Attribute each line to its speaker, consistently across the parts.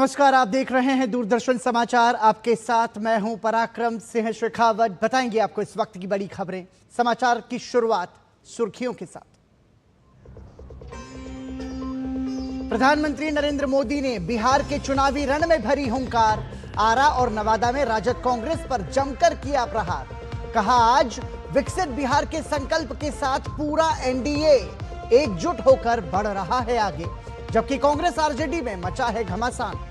Speaker 1: नमस्कार, आप देख रहे हैं दूरदर्शन समाचार। आपके साथ मैं हूं पराक्रम सिंह शेखावत। बताएंगे आपको इस वक्त की बड़ी खबरें। समाचार की शुरुआत सुर्खियों के साथ। प्रधानमंत्री नरेंद्र मोदी ने बिहार के चुनावी रण में भरी हुंकार। आरा और नवादा में राजद कांग्रेस पर जमकर किया प्रहार। कहा, आज विकसित बिहार के संकल्प के साथ पूरा एनडीए एकजुट होकर बढ़ रहा है आगे, जबकि कांग्रेस आरजेडी में मचा है घमासान।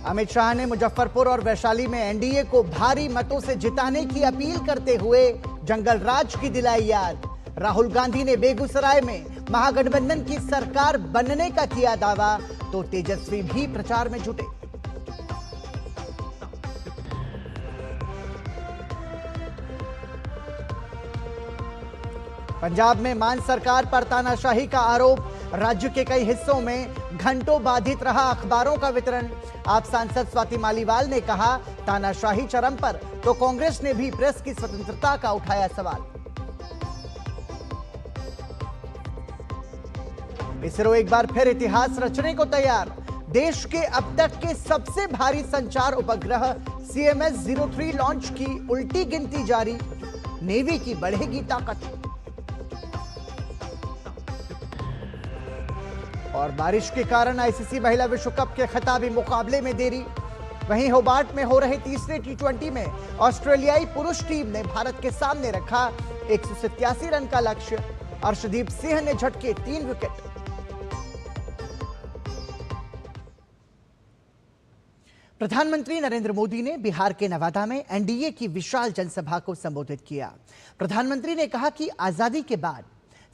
Speaker 1: अमित शाह ने मुजफ्फरपुर और वैशाली में एनडीए को भारी मतों से जिताने की अपील करते हुए जंगल राज की दिलाई याद। राहुल गांधी ने बेगूसराय में महागठबंधन की सरकार बनने का किया दावा, तो तेजस्वी भी प्रचार में जुटे। पंजाब में मान सरकार पर तानाशाही का आरोप। राज्य के कई हिस्सों में घंटों बाधित रहा अखबारों का वितरण। आप सांसद स्वाति मालीवाल ने कहा, तानाशाही चरम पर, तो कांग्रेस ने भी प्रेस की स्वतंत्रता का उठाया सवाल। इसरो एक बार फिर इतिहास रचने को तैयार। देश के अब तक के सबसे भारी संचार उपग्रह CMS-03 लॉन्च की उल्टी गिनती जारी। नेवी की बढ़ेगी ताकत। और बारिश के कारण आईसीसी महिला विश्व कप के खिताबी मुकाबले में देरी। वहीं होबार्ट में हो रहे तीसरे T20 में ऑस्ट्रेलियाई पुरुष टीम ने भारत के सामने रखा 187 रन का लक्ष्य। अर्शदीप सिंह ने झटके 3 विकेट। प्रधानमंत्री नरेंद्र मोदी ने बिहार के नवादा में एनडीए की विशाल जनसभा को संबोधित किया। प्रधानमंत्री ने कहा कि आजादी के बाद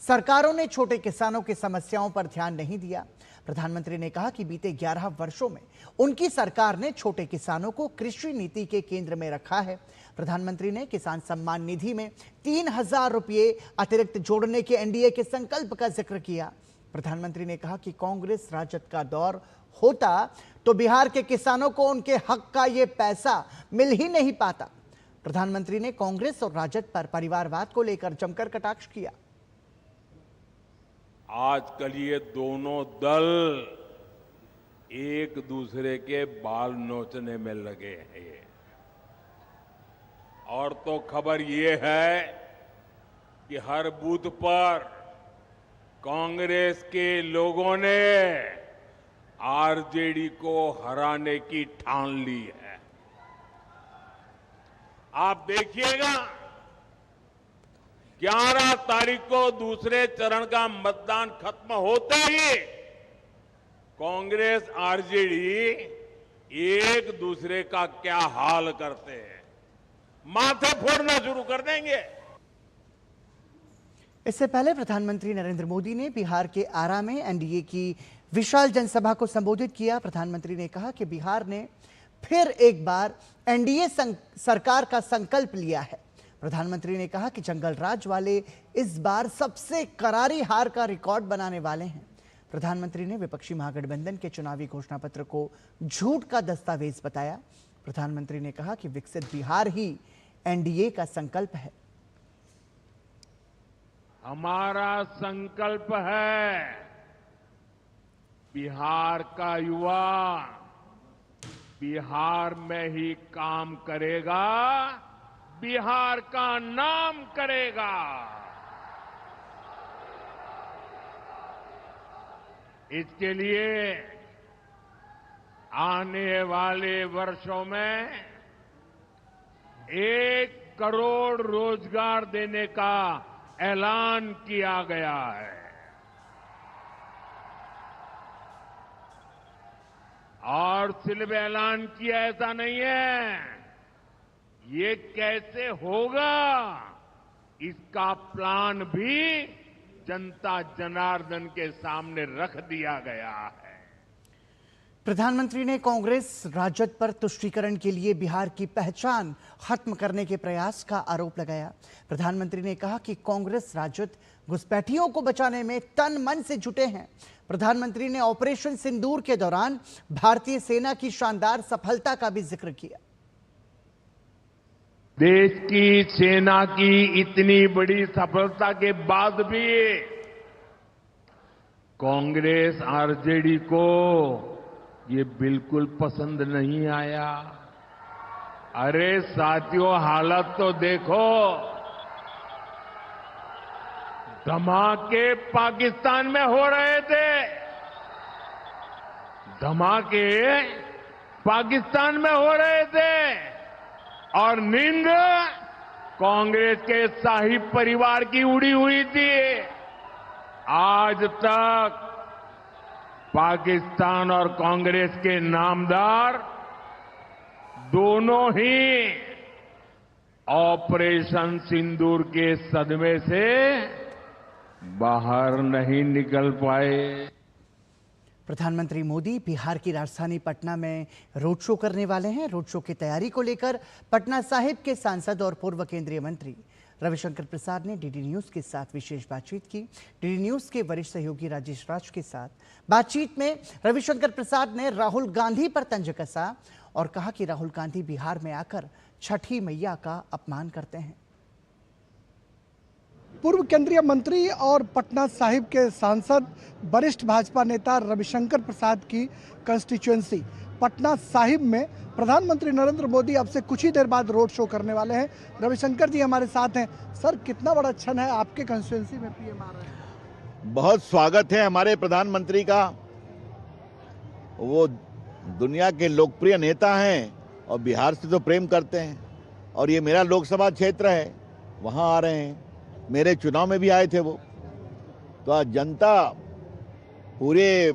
Speaker 1: सरकारों ने छोटे किसानों की समस्याओं पर ध्यान नहीं दिया। प्रधानमंत्री ने कहा कि बीते 11 वर्षों में उनकी सरकार ने छोटे किसानों को कृषि नीति के केंद्र में रखा है। प्रधानमंत्री ने किसान सम्मान निधि में 3,000 रुपये अतिरिक्त जोड़ने के एनडीए के संकल्प का जिक्र किया। प्रधानमंत्री ने कहा कि कांग्रेस राजद का दौर होता तो बिहार के किसानों को उनके हक का ये पैसा मिल ही नहीं पाता। प्रधानमंत्री ने कांग्रेस और राजद पर परिवारवाद को लेकर जमकर कटाक्ष किया।
Speaker 2: आजकल ये दोनों दल एक दूसरे के बाल नोचने में लगे हैं। और तो खबर ये है कि हर बूथ पर कांग्रेस के लोगों ने आरजेडी को हराने की ठान ली है। आप देखिएगा, 11 तारीख को दूसरे चरण का मतदान खत्म होते ही कांग्रेस आरजेडी एक दूसरे का क्या हाल करते हैं, माथे फोड़ना शुरू कर देंगे।
Speaker 1: इससे पहले प्रधानमंत्री नरेंद्र मोदी ने बिहार के आरा में एनडीए की विशाल जनसभा को संबोधित किया। प्रधानमंत्री ने कहा कि बिहार ने फिर एक बार एनडीए सरकार का संकल्प लिया है। प्रधानमंत्री ने कहा कि जंगल राज वाले इस बार सबसे करारी हार का रिकॉर्ड बनाने वाले हैं। प्रधानमंत्री ने विपक्षी महागठबंधन के चुनावी घोषणा पत्र को झूठ का दस्तावेज बताया। प्रधानमंत्री ने कहा कि विकसित बिहार ही एनडीए का संकल्प है।
Speaker 2: हमारा संकल्प है बिहार का युवा बिहार में ही काम करेगा, बिहार का नाम करेगा। इसके लिए आने वाले वर्षों में 1 करोड़ रोजगार देने का ऐलान किया गया है। और सिर्फ ऐलान किया ऐसा नहीं है, ये कैसे होगा इसका प्लान भी जनता जनार्दन के सामने रख दिया गया है।
Speaker 1: प्रधानमंत्री ने कांग्रेस राजद पर तुष्टीकरण के लिए बिहार की पहचान खत्म करने के प्रयास का आरोप लगाया। प्रधानमंत्री ने कहा कि कांग्रेस राजद घुसपैठियों को बचाने में तन मन से जुटे हैं। प्रधानमंत्री ने ऑपरेशन सिंदूर के दौरान भारतीय सेना की शानदार सफलता का भी जिक्र किया।
Speaker 2: देश की सेना की इतनी बड़ी सफलता के बाद भी कांग्रेस आरजेडी को ये बिल्कुल पसंद नहीं आया। अरे साथियों, हालत तो देखो। धमाके पाकिस्तान में हो रहे थे, धमाके पाकिस्तान में हो रहे थे और नींद कांग्रेस के शाही परिवार की उड़ी हुई थी। आज तक पाकिस्तान और कांग्रेस के नामदार दोनों ही ऑपरेशन सिंदूर के सदमे से बाहर नहीं निकल पाए।
Speaker 1: प्रधानमंत्री मोदी बिहार की राजधानी पटना में रोड शो करने वाले हैं। रोड शो की तैयारी को लेकर पटना साहिब के सांसद और पूर्व केंद्रीय मंत्री रविशंकर प्रसाद ने डीडी न्यूज के साथ विशेष बातचीत की। डीडी न्यूज के वरिष्ठ सहयोगी राजेश राज के साथ बातचीत में रविशंकर प्रसाद ने राहुल गांधी पर तंज कसा और कहा कि राहुल गांधी बिहार में आकर छठी मैया का अपमान करते हैं।
Speaker 3: पूर्व केंद्रीय मंत्री और पटना साहिब के सांसद वरिष्ठ भाजपा नेता रविशंकर प्रसाद की कंस्टिट्यूएंसी पटना साहिब में प्रधानमंत्री नरेंद्र मोदी अब से कुछ ही देर बाद रोड शो करने वाले हैं। रविशंकर जी हमारे साथ हैं। सर, कितना बड़ा क्षण है आपके कंस्टिट्यूएंसी में पीएम आ रहे हैं?
Speaker 4: बहुत स्वागत है हमारे प्रधानमंत्री का। वो दुनिया के लोकप्रिय नेता हैं और बिहार से तो प्रेम करते हैं और ये मेरा लोकसभा क्षेत्र है, वहाँ आ रहे हैं। मेरे चुनाव में भी आए थे वो, तो आज जनता पूरे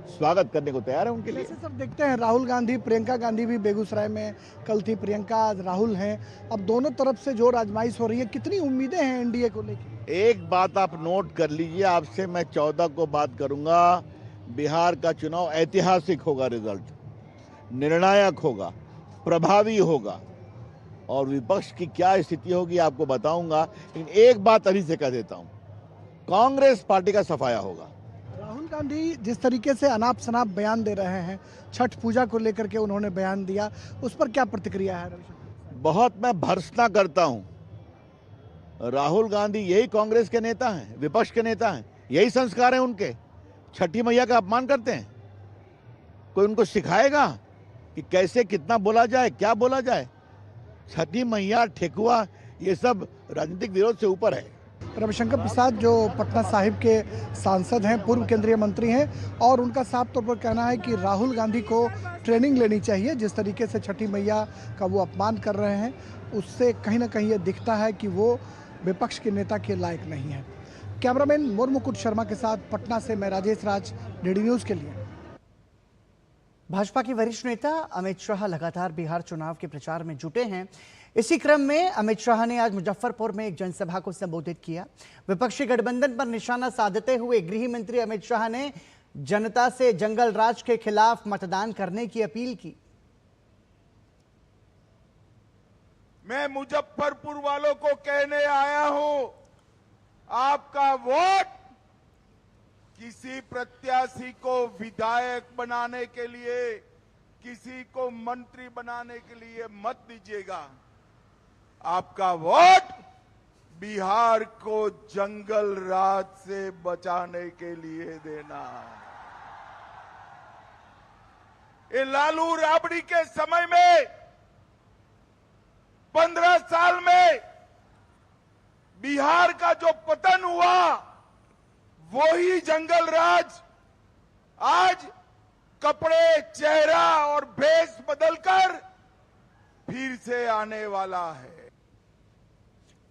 Speaker 4: स्वागत करने को तैयार है उनके लिए।
Speaker 3: सर, देखते हैं राहुल गांधी, प्रियंका गांधी भी बेगूसराय में कल थी, प्रियंका आज राहुल हैं। अब दोनों तरफ से जो आजमाइश हो रही है, कितनी उम्मीदें हैं एनडीए को लेकर?
Speaker 4: एक बात आप नोट कर लीजिए, आपसे मैं 14 को बात करूंगा। बिहार का चुनाव ऐतिहासिक होगा, रिजल्ट निर्णायक होगा, प्रभावी होगा और विपक्ष की क्या स्थिति होगी आपको बताऊंगा। लेकिन एक बात अभी से कह देता हूं, कांग्रेस पार्टी का सफाया होगा।
Speaker 3: राहुल गांधी जिस तरीके से अनाप शनाप बयान दे रहे हैं, छठ पूजा को लेकर के उन्होंने बयान दिया, उस पर क्या प्रतिक्रिया है रविशंकर?
Speaker 4: बहुत मैं भर्त्सना करता हूं। राहुल गांधी यही कांग्रेस के नेता हैं, विपक्ष के नेता हैं, यही संस्कार है उनके। छठी मैया का अपमान करते हैं। कोई उनको सिखाएगा कि कैसे कितना बोला जाए, क्या बोला जाए? छठी मैया, ठेकुआ, ये सब राजनीतिक विरोध से ऊपर है।
Speaker 3: रविशंकर प्रसाद जो पटना साहिब के सांसद हैं, पूर्व केंद्रीय मंत्री हैं और उनका साफ तौर पर कहना है कि राहुल गांधी को ट्रेनिंग लेनी चाहिए। जिस तरीके से छठी मैया का वो अपमान कर रहे हैं, उससे कहीं ना कहीं ये दिखता है कि वो विपक्ष के नेता के लायक नहीं है। कैमरामैन मुकुट शर्मा के साथ पटना से मैं राजेश राज, डीडी न्यूज के लिए।
Speaker 1: भाजपा के वरिष्ठ नेता अमित शाह लगातार बिहार चुनाव के प्रचार में जुटे हैं। इसी क्रम में अमित शाह ने आज मुजफ्फरपुर में एक जनसभा को संबोधित किया। विपक्षी गठबंधन पर निशाना साधते हुए गृह मंत्री अमित शाह ने जनता से जंगल राज के खिलाफ मतदान करने की अपील की।
Speaker 5: मैं मुजफ्फरपुर वालों को कहने आया हूं, आपका वोट किसी प्रत्याशी को विधायक बनाने के लिए, किसी को मंत्री बनाने के लिए मत दीजिएगा। आपका वोट बिहार को जंगल राज से बचाने के लिए देना। ये लालू राबड़ी के समय में 15 साल में बिहार का जो पतन हुआ, वही जंगल राज आज कपड़े, चेहरा और भेष बदलकर फिर से आने वाला है।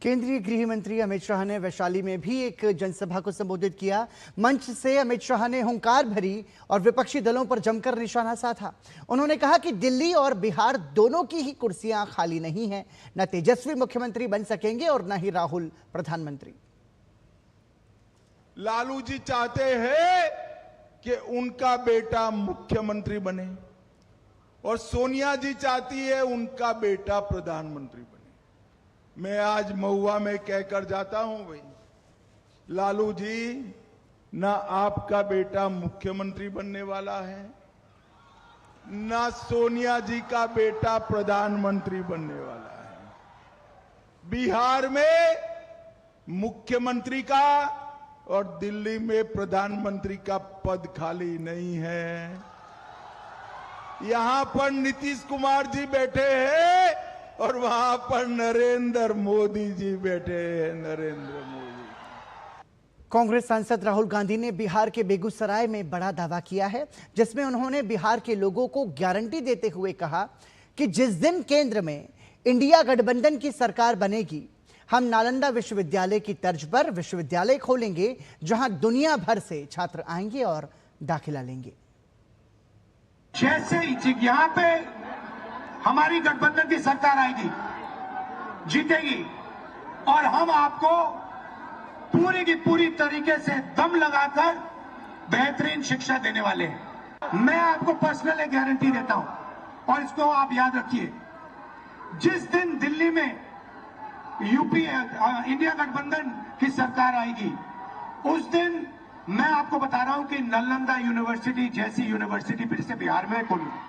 Speaker 1: केंद्रीय गृह मंत्री अमित शाह ने वैशाली में भी एक जनसभा को संबोधित किया। मंच से अमित शाह ने हुंकार भरी और विपक्षी दलों पर जमकर निशाना साधा। उन्होंने कहा कि दिल्ली और बिहार दोनों की ही कुर्सियां खाली नहीं हैं। न तेजस्वी मुख्यमंत्री बन सकेंगे और न ही राहुल प्रधानमंत्री।
Speaker 5: लालू जी चाहते हैं कि उनका बेटा मुख्यमंत्री बने और सोनिया जी चाहती है उनका बेटा प्रधानमंत्री बने। मैं आज महुआ में कहकर जाता हूं, भाई लालू जी, ना आपका बेटा मुख्यमंत्री बनने वाला है, ना सोनिया जी का बेटा प्रधानमंत्री बनने वाला है। बिहार में मुख्यमंत्री का और दिल्ली में प्रधानमंत्री का पद खाली नहीं है। यहां पर नीतीश कुमार जी बैठे हैं और वहां पर नरेंद्र मोदी जी बैठे हैं। नरेंद्र मोदी।
Speaker 1: कांग्रेस सांसद राहुल गांधी ने बिहार के बेगूसराय में बड़ा दावा किया है, जिसमें उन्होंने बिहार के लोगों को गारंटी देते हुए कहा कि जिस दिन केंद्र में इंडिया गठबंधन की सरकार बनेगी, हम नालंदा विश्वविद्यालय की तर्ज पर विश्वविद्यालय खोलेंगे, जहां दुनिया भर से छात्र आएंगे और दाखिला लेंगे।
Speaker 6: जैसे यहाँ पे हमारी गठबंधन की सरकार आएगी, जीतेगी, और हम आपको पूरी की पूरी तरीके से दम लगाकर बेहतरीन शिक्षा देने वाले हैं। मैं आपको पर्सनल एक गारंटी देता हूं और इसको आप याद रखिए। जिस दिन दिल्ली में यूपी इंडिया गठबंधन की सरकार आएगी, उस दिन मैं आपको बता रहा हूं कि नालंदा यूनिवर्सिटी जैसी यूनिवर्सिटी फिर से बिहार में खोलूंगी।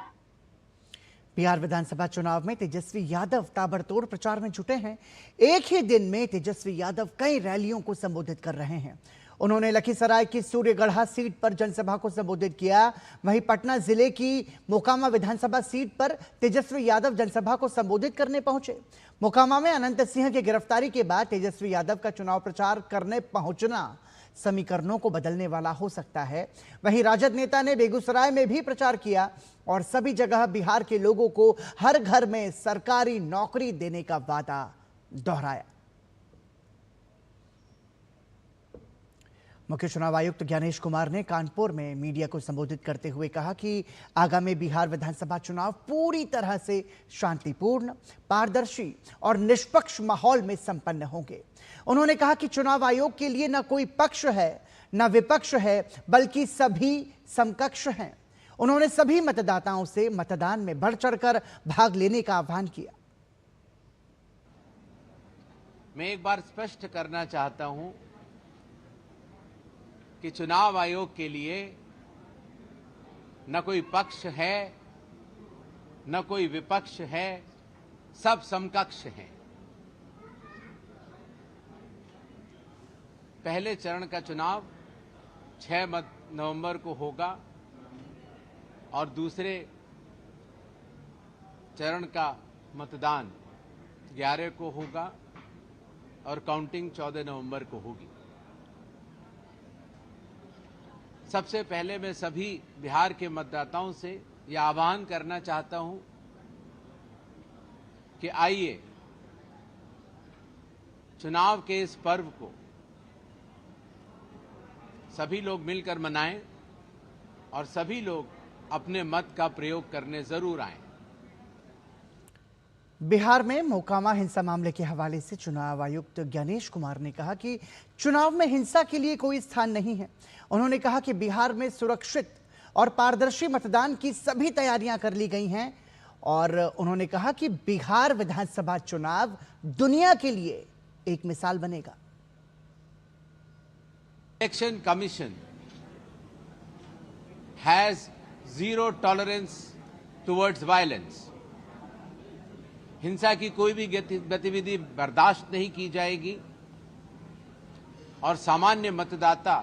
Speaker 1: बिहार विधानसभा चुनाव में तेजस्वी यादव ताबड़तोड़ प्रचार में जुटे हैं। एक ही दिन में तेजस्वी यादव कई रैलियों को संबोधित कर रहे हैं। उन्होंने लखीसराय की सूर्यगढ़ा सीट पर जनसभा को संबोधित किया। वहीं पटना जिले की मोकामा विधानसभा सीट पर तेजस्वी यादव जनसभा को संबोधित करने पहुंचे। मोकामा में अनंत सिंह की गिरफ्तारी के बाद तेजस्वी यादव का चुनाव प्रचार करने पहुंचना समीकरणों को बदलने वाला हो सकता है। वहीं राजद नेता ने बेगूसराय में भी प्रचार किया और सभी जगह बिहार के लोगों को हर घर में सरकारी नौकरी देने का वादा दोहराया। मुख्य चुनाव आयुक्त ज्ञानेश कुमार ने कानपुर में मीडिया को संबोधित करते हुए कहा कि आगामी बिहार विधानसभा चुनाव पूरी तरह से शांतिपूर्ण, पारदर्शी और निष्पक्ष माहौल में संपन्न होंगे। उन्होंने कहा कि चुनाव आयोग के लिए न कोई पक्ष है न विपक्ष है, बल्कि सभी समकक्ष हैं। उन्होंने सभी मतदाताओं से मतदान में बढ़ चढ़कर भाग लेने का आह्वान किया।
Speaker 7: मैं एक बार स्पष्ट करना चाहता हूं कि चुनाव आयोग के लिए न कोई पक्ष है न कोई विपक्ष है, सब समकक्ष हैं। पहले चरण का चुनाव 6 नवंबर को होगा और दूसरे चरण का मतदान 11 को होगा और काउंटिंग 14 नवंबर को होगी। सबसे पहले मैं सभी बिहार के मतदाताओं से यह आह्वान करना चाहता हूं कि आइए चुनाव के इस पर्व को सभी लोग मिलकर मनाएं और सभी लोग अपने मत का प्रयोग करने जरूर आएं।
Speaker 1: बिहार में मोकामा हिंसा मामले के हवाले से चुनाव आयुक्त ज्ञानेश कुमार ने कहा कि चुनाव में हिंसा के लिए कोई स्थान नहीं है। उन्होंने कहा कि बिहार में सुरक्षित और पारदर्शी मतदान की सभी तैयारियां कर ली गई हैं और उन्होंने कहा कि बिहार विधानसभा चुनाव दुनिया के लिए एक मिसाल बनेगा।
Speaker 7: Election commission has zero tolerance towards violence. हिंसा की कोई भी गतिविधि बर्दाश्त नहीं की जाएगी और सामान्य मतदाता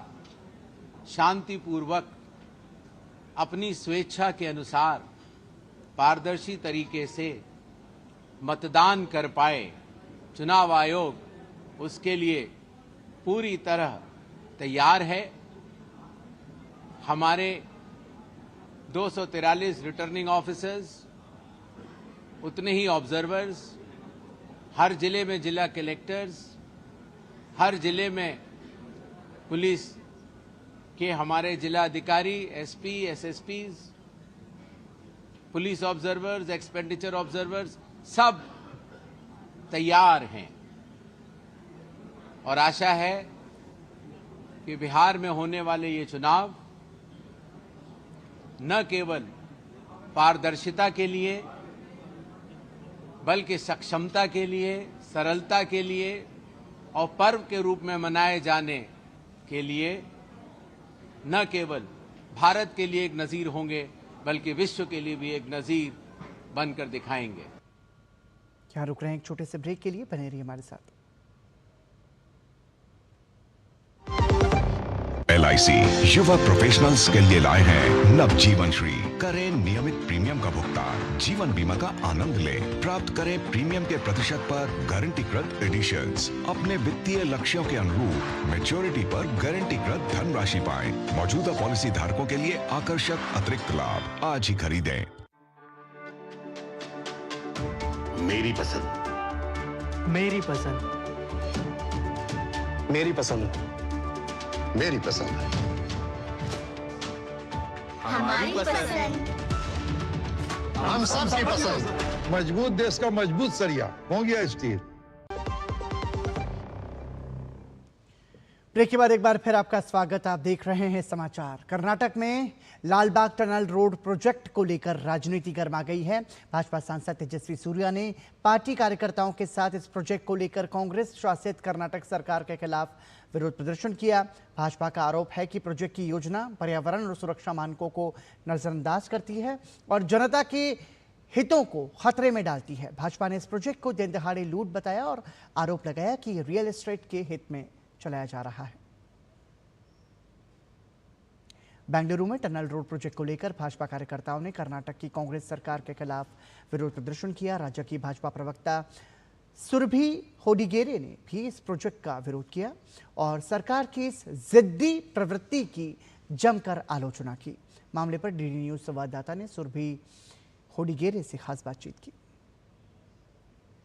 Speaker 7: शांतिपूर्वक अपनी स्वेच्छा के अनुसार पारदर्शी तरीके से मतदान कर पाए। चुनाव आयोग उसके लिए पूरी तरह तैयार है। हमारे 243 रिटर्निंग ऑफिसर्स, उतने ही ऑब्जर्वर्स, हर जिले में जिला कलेक्टर्स, हर जिले में पुलिस के हमारे जिला अधिकारी, SP, SSPs, police observers, expenditure observers सब तैयार हैं और आशा है कि बिहार में होने वाले ये चुनाव न केवल पारदर्शिता के लिए बल्कि सक्षमता के लिए, सरलता के लिए और पर्व के रूप में मनाए जाने के लिए न केवल भारत के लिए एक नज़ीर होंगे बल्कि विश्व के लिए भी एक नज़ीर बनकर दिखाएंगे।
Speaker 1: यहाँ रुक रहे हैं एक छोटे से ब्रेक के लिए, बने रहिए हमारे साथ।
Speaker 8: LIC युवा प्रोफेशनल्स के लिए लाए हैं नवजीवन श्री। करें नियमित प्रीमियम का भुगतान, जीवन बीमा का आनंद लें, प्राप्त करें प्रीमियम के प्रतिशत पर गारंटीकृत एडिशंस, अपने वित्तीय लक्ष्यों के अनुरूप मैच्योरिटी पर गारंटीकृत धनराशि पाएं। मौजूदा पॉलिसी धारकों के लिए आकर्षक अतिरिक्त लाभ आज ही खरीदें।
Speaker 9: मेरी पसंद,
Speaker 10: मेरी पसंद,
Speaker 9: मेरी पसंद, मेरी पसंद,
Speaker 11: हमारी पसंद,
Speaker 9: हम सबकी पसंद।
Speaker 12: मजबूत देश का मजबूत सरिया हो गया स्टील।
Speaker 1: ब्रेक के बाद एक बार फिर आपका स्वागत। आप देख रहे हैं समाचार। कर्नाटक में लालबाग टनल रोड प्रोजेक्ट को लेकर राजनीति गर्मा गई है। भाजपा सांसद तेजस्वी सूर्या ने पार्टी कार्यकर्ताओं के साथ इस प्रोजेक्ट को लेकर कांग्रेस शासित कर्नाटक सरकार के खिलाफ विरोध प्रदर्शन किया। भाजपा का आरोप है कि प्रोजेक्ट की योजना पर्यावरण और सुरक्षा मानकों को नजरअंदाज करती है और जनता के हितों को खतरे में डालती है। भाजपा ने इस प्रोजेक्ट को दिन दहाड़े लूट बताया और आरोप लगाया कि ये रियल एस्टेट के हित में चलाया जा रहा है। बेंगलुरु में टनल रोड प्रोजेक्ट को लेकर भाजपा कार्यकर्ताओं ने कर्नाटक की कांग्रेस सरकार के खिलाफ विरोध प्रदर्शन किया। राज्य की भाजपा प्रवक्ता सुरभि होडिगेरे ने भी इस प्रोजेक्ट का विरोध किया और सरकार की इस जिद्दी प्रवृत्ति की जमकर आलोचना की। मामले पर डीडी न्यूज संवाददाता ने सुरभि होडिगेरे से खास बातचीत की।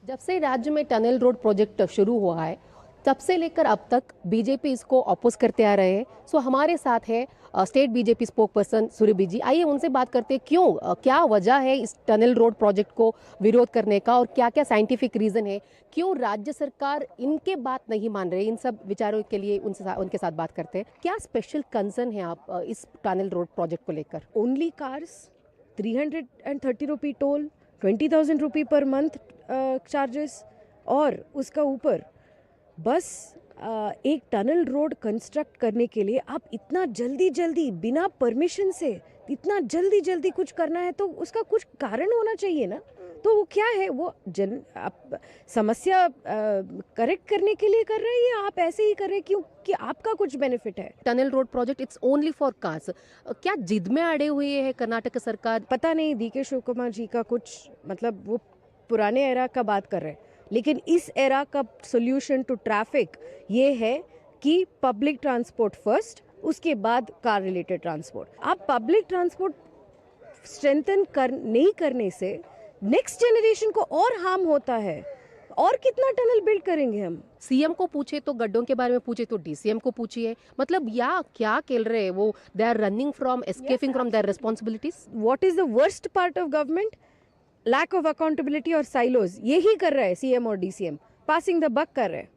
Speaker 13: जब से राज्य में टनल रोड प्रोजेक्ट शुरू हुआ है तब से लेकर अब तक बीजेपी इसको अपोज करते आ रहे हैं। सो हमारे साथ है state BJP spokesperson Surabhi ji. आइए उनसे बात करते हैं क्यों, क्या वजह है इस टनल रोड प्रोजेक्ट को विरोध करने का और क्या क्या साइंटिफिक रीजन है, क्यों राज्य सरकार इनके बात नहीं मान रही। इन सब विचारों के लिए उनके साथ बात करते हैं। क्या स्पेशल कंसर्न है आप इस टनल रोड प्रोजेक्ट को लेकर?
Speaker 14: ओनली कार्स, 330 रुपी टोल, 20,000 रुपी पर मंथ चार्जेस और उसका ऊपर बस एक टनल रोड कंस्ट्रक्ट करने के लिए आप इतना जल्दी बिना परमिशन से इतना जल्दी कुछ करना है तो उसका कुछ कारण होना चाहिए ना। तो वो क्या है, वो आप समस्या करेक्ट करने के लिए कर रहे हैं या आप ऐसे ही कर रहे हैं क्योंकि आपका कुछ बेनिफिट है?
Speaker 13: Tunnel road project it's only for cars, क्या जिद में अड़े हुए है कर्नाटक सरकार?
Speaker 14: पता नहीं, DK शिव कुमार जी का कुछ मतलब वो पुराने एरा का बात कर रहे हैं, लेकिन इस एरा का सोल्यूशन टू ट्रैफिक ये है कि पब्लिक ट्रांसपोर्ट फर्स्ट, उसके बाद कार रिलेटेड ट्रांसपोर्ट। आप पब्लिक ट्रांसपोर्ट स्ट्रेंथन नहीं करने से नेक्स्ट जनरेशन को और हार्म होता है। और कितना टनल बिल्ड करेंगे हम?
Speaker 13: सीएम को पूछे तो गड्ढों के बारे में पूछे तो DCM को पूछिए, मतलब या क्या खेल रहे हैं वो? They are running from, escaping from their responsibilities.
Speaker 14: What is the worst part of government? Lack of accountability और साइलोज। यही कर रहा है CM और DCM, पासिंग द बक कर रहे हैं।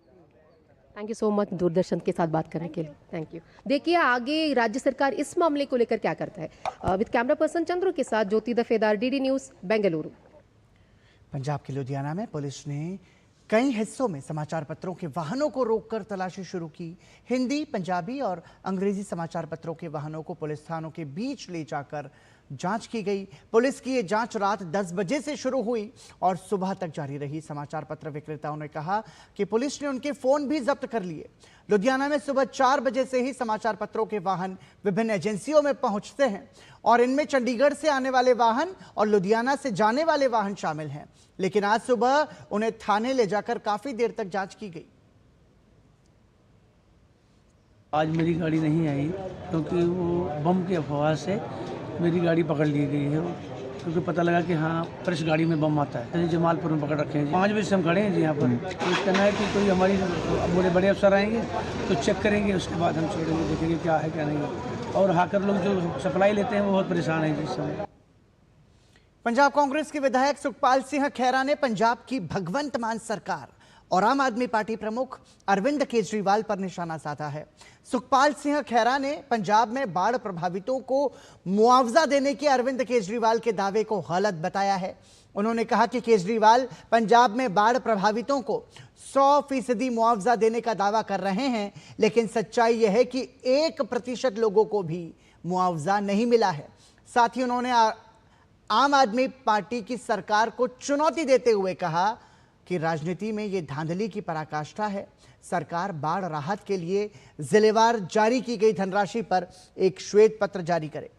Speaker 13: Thank you so much Doordarshan के साथ बात करने के लिए, थैंक यू। देखिए आगे राज्य सरकार इस मामले को लेकर क्या करता है। विद कैमरा पर्सन चंद्रू के साथ ज्योति दफेदार, DD न्यूज बेंगलुरु।
Speaker 1: पंजाब के लुधियाना में पुलिस ने कई हिस्सों में समाचार पत्रों के वाहनों को रोककर तलाशी शुरू की। हिंदी, पंजाबी और अंग्रेजी समाचार पत्रों के वाहनों को पुलिस थानों के बीच ले जाकर जांच की गई। पुलिस की ये जांच रात 10 बजे से शुरू हुई और सुबह तक जारी रही। समाचार पत्र विक्रेताओं ने कहा कि पुलिस ने उनके फोन भी जब्त कर लिए। लुधियाना में सुबह 4 बजे से ही समाचार पत्रों के वाहन विभिन्न एजेंसियों में पहुंचते हैं और इनमें चंडीगढ़ से आने वाले वाहन और लुधियाना से जाने वाले वाहन शामिल हैं, लेकिन आज सुबह उन्हें थाने ले जाकर काफी देर तक जांच की गई।
Speaker 10: आज मेरी गाड़ी नहीं आई क्योंकि वो बम की अफवाह से मेरी गाड़ी पकड़ ली गई है, क्योंकि पता लगा कि हाँ फ्रेश गाड़ी में बम आता है। जमालपुर में पकड़ रखे हैं। 5 बजे से हम खड़े हैं जी यहाँ पर। तो कहना है कि कोई हमारी बड़े अफसर आएंगे तो चेक करेंगे, उसके बाद हम छोड़ेंगे, देखेंगे क्या है क्या नहीं। और हाकर लोग जो सप्लाई लेते हैं वो बहुत परेशान हैं जिस समय।
Speaker 1: पंजाब कांग्रेस के विधायक सुखपाल सिंह खैरा ने पंजाब की भगवंत मान सरकार और आम आदमी पार्टी प्रमुख अरविंद केजरीवाल पर निशाना साधा है। सुखपाल सिंह खैरा ने पंजाब में बाढ़ प्रभावितों को मुआवजा देने के अरविंद केजरीवाल के दावे को गलत बताया है। उन्होंने कहा कि केजरीवाल पंजाब में बाढ़ प्रभावितों को 100% मुआवजा देने का दावा कर रहे हैं, लेकिन सच्चाई यह है कि 1% लोगों को भी मुआवजा नहीं मिला है। साथ ही उन्होंने आम आदमी पार्टी की सरकार को चुनौती देते हुए कहा कि राजनीति में ये धांधली की पराकाष्ठा है। सरकार बाढ़ राहत के लिए जिलेवार जारी की गई धनराशि पर एक श्वेत पत्र जारी करे।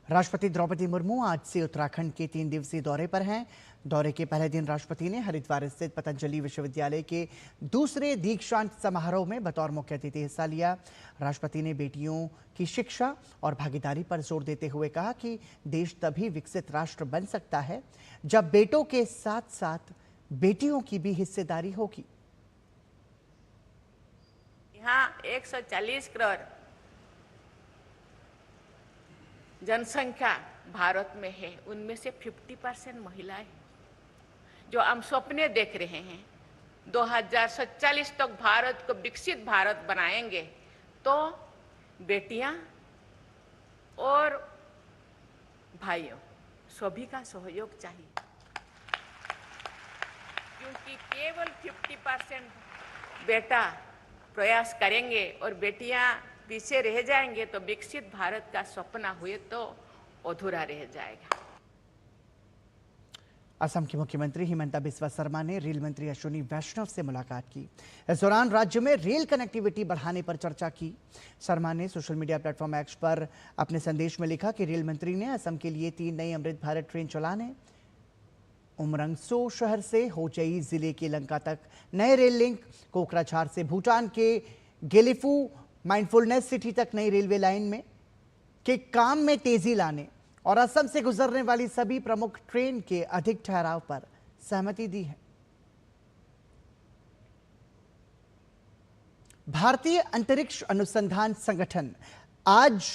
Speaker 1: राष्ट्रपति द्रौपदी मुर्मू आज से उत्तराखंड के 3 दिवसीय दौरे पर हैं। दौरे के पहले दिन राष्ट्रपति ने हरिद्वार स्थित पतंजलि विश्वविद्यालय के दूसरे दीक्षांत समारोह में बतौर मुख्य अतिथि हिस्सा लिया। राष्ट्रपति ने बेटियों की शिक्षा और भागीदारी पर जोर देते हुए कहा कि देश तभी विकसित राष्ट्र बन सकता है जब बेटों के साथ साथ बेटियों की भी हिस्सेदारी होगी।
Speaker 15: यहाँ 140 करोड़ जनसंख्या भारत में है, उनमें से 50% महिलाएं हैं। जो हम सपने देख रहे हैं 2047 तक भारत को विकसित भारत बनाएंगे, तो बेटियां और भाइयों सभी का सहयोग चाहिए, क्योंकि केवल 50% बेटा प्रयास करेंगे और बेटियां पीछे रह जाएंगे तो विकसित भारत का सपना हुए तो अधूरा रह जाएगा।
Speaker 1: असम के मुख्यमंत्री हिमंता बिस्वा शर्मा ने रेल मंत्री अश्विनी वैष्णव से मुलाकात की। इस दौरान राज्य में रेल कनेक्टिविटी बढ़ाने पर चर्चा की। शर्मा ने सोशल मीडिया प्लेटफॉर्म एक्स पर अपने संदेश में लिखा कि रेल मंत्री ने असम के लिए 3 नई अमृत भारत ट्रेन चलाने, उमरंगसो शहर से होचई जिले के लंका तक नए रेल लिंक, कोकराझार से भूटान के गेलिफू माइंडफुलनेस सिटी तक नई रेलवे लाइन में के काम में तेजी लाने और असम से गुजरने वाली सभी प्रमुख ट्रेन के अधिक ठहराव पर सहमति दी है। भारतीय अंतरिक्ष अनुसंधान संगठन आज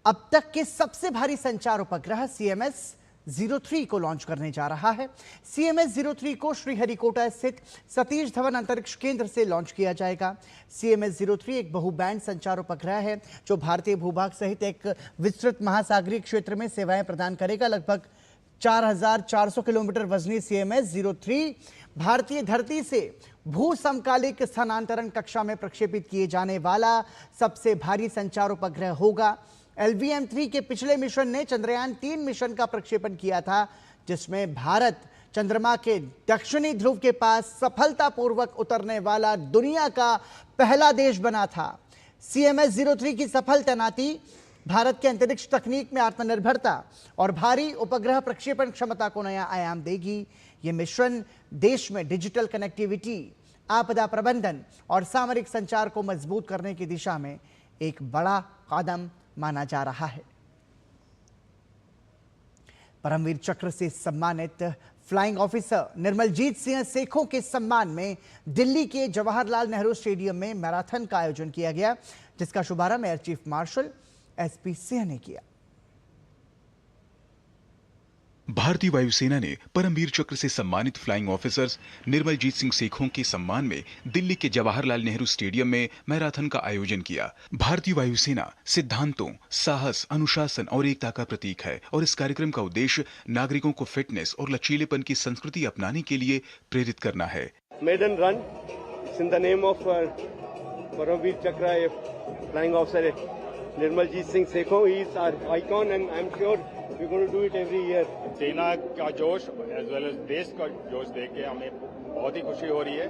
Speaker 1: अब तक के सबसे भारी संचार उपग्रह CMS-03 को लॉन्च करने जा रहा है। CMS-03 को श्रीहरिकोटा स्थित सतीश धवन अंतरिक्ष केंद्र से लॉन्च किया जाएगा। CMS-03 एक बहुबैंड संचार उपग्रह है जो भारतीय भूभाग सहित एक विस्तृत महासागरीय क्षेत्र में सेवाएं प्रदान करेगा। लगभग 4400 किलोमीटर वजनी CMS-03 भारतीय धरती से भू समकालिक स्थानांतरण कक्षा में प्रक्षेपित किए जाने वाला सबसे भारी संचार उपग्रह होगा। LVM-3 के पिछले मिशन ने चंद्रयान 3 मिशन का प्रक्षेपण किया था, जिसमें भारत चंद्रमा के दक्षिणी ध्रुव के पास सफलतापूर्वक उतरने वाला दुनिया का पहला देश बना था। CMS-03 की सफल तैनाती भारत के अंतरिक्ष तकनीक में आत्मनिर्भरता और भारी उपग्रह प्रक्षेपण क्षमता को नया आयाम देगी। ये मिशन देश में डिजिटल कनेक्टिविटी, आपदा प्रबंधन और सामरिक संचार को मजबूत करने की दिशा में एक बड़ा कदम माना जा रहा है। परमवीर चक्र से सम्मानित फ्लाइंग ऑफिसर निर्मलजीत सिंह सेखों के सम्मान में दिल्ली के जवाहरलाल नेहरू स्टेडियम में मैराथन का आयोजन किया गया, जिसका शुभारंभ air chief marshal SP Singh ने किया।
Speaker 16: भारतीय वायुसेना ने परमवीर चक्र से सम्मानित फ्लाइंग ऑफिसर्स निर्मलजीत सिंह सेखों के सम्मान में दिल्ली के जवाहरलाल नेहरू स्टेडियम में मैराथन का आयोजन किया। भारतीय वायुसेना सिद्धांतों, साहस, अनुशासन और एकता का प्रतीक है और इस कार्यक्रम का उद्देश्य नागरिकों को फिटनेस और लचीलेपन की संस्कृति अपनाने के लिए प्रेरित करना है।
Speaker 17: Maiden run in the name of Paramvir Chakra flying officer Nirmaljit Singh Sekhon, he is our icon and I'm sure we're going to do it every year.
Speaker 18: सेना का जोश एज वेल एज देश का जोश देख के हमें बहुत ही खुशी हो रही है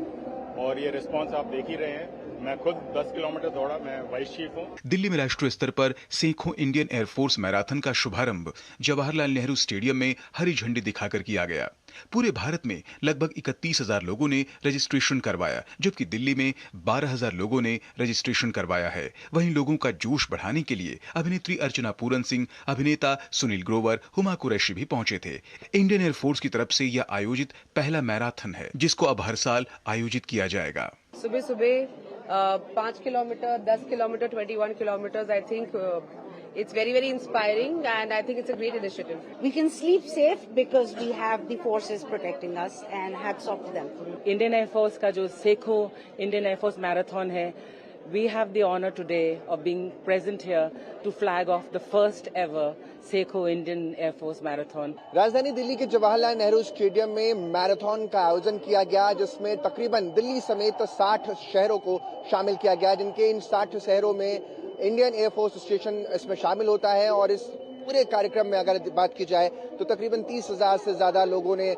Speaker 18: और ये रिस्पांस आप देख ही रहे हैं। मैं खुद 10 किलोमीटर दौड़ा, मैं वाइस चीफ हूँ। दिल्ली में राष्ट्रीय स्तर पर सेखों इंडियन एयरफोर्स मैराथन का शुभारंभ जवाहरलाल नेहरू स्टेडियम में हरी झंडी दिखाकर किया गया। पूरे भारत में लगभग 31,000 लोगों ने रजिस्ट्रेशन करवाया, जबकि दिल्ली में 12,000 लोगों ने रजिस्ट्रेशन करवाया है। वहीं लोगों का जोश बढ़ाने के लिए अभिनेत्री अर्चना पूरन सिंह, अभिनेता सुनील ग्रोवर, हुमा कुरैशी भी पहुंचे थे। इंडियन एयरफोर्स की तरफ से यह आयोजित पहला मैराथन है, जिसको अब हर साल आयोजित किया जाएगा।
Speaker 19: सुबह सुबह 5 kilometre, 10 kilometre, 21 kilometers, I think it's very inspiring and I think it's a great initiative.
Speaker 20: We can sleep safe because we have the forces protecting us and hats off to them.
Speaker 21: Indian Air Force का जो Sekhon Indian Air Force Marathon है, we have the honor today of being present here to flag off the first ever Sekho Indian Air Force Marathon.
Speaker 22: राजधानी दिल्ली के Jawaharlal Nehru stadium में marathon का आयोजन किया गया, जिसमें तकरीबन दिल्ली समेत 60 शहरों को शामिल किया गया, जिनके इन 60 शहरों में इंडियन एयरफोर्स स्टेशन इसमें शामिल होता है और इस पूरे कार्यक्रम में अगर बात की जाए तो तकरीबन 30,000 से ज्यादा लोगों ने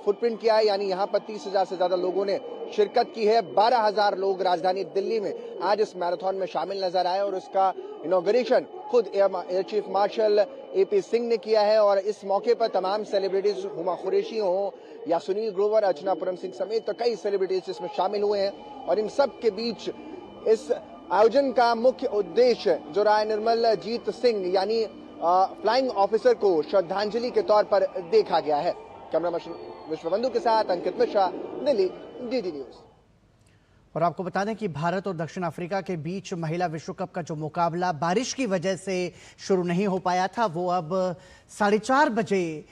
Speaker 22: फुटप्रिंट किया है, यानी यहाँ पर 30,000 से ज्यादा लोगों ने शिरकत की है। 12,000 लोग राजधानी दिल्ली में आज इस मैराथन में शामिल नजर आए और उसका इनॉग्रेशन खुद air chief marshal AP Singh ने किया है। और इस मौके पर तमाम सेलिब्रिटीज, हुमा कुरैशी हो या सुनील ग्रोवर, अर्चना पूनम सिंह समेत तो कई सेलिब्रिटीज इसमें शामिल हुए हैं। और इन सब के बीच इस आयोजन का मुख्य उद्देश्य जो रहा है, निर्मल जीत सिंह यानी फ्लाइंग ऑफिसर को श्रद्धांजलि के तौर पर देखा गया है। कैमरामैन विश्वबंधु के साथ अंकित मिश्रा, दिल्ली, DD न्यूज।
Speaker 1: और आपको बता दें कि भारत और दक्षिण अफ्रीका के बीच महिला विश्व कप का जो मुकाबला बारिश की वजह से शुरू नहीं हो पाया था, वो अब 4:30 बजे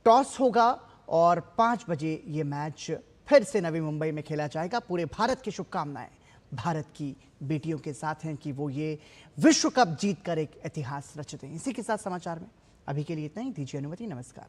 Speaker 1: टॉस होगा और 5 बजे ये मैच फिर से नवी मुंबई में खेला जाएगा। पूरे भारत की शुभकामनाएं भारत की बेटियों के साथ हैं कि वो ये विश्व कप जीतकर एक इतिहास रच दें। इसी के साथ समाचार में अभी के लिए इतना ही। दीजिए अनुमति, नमस्कार।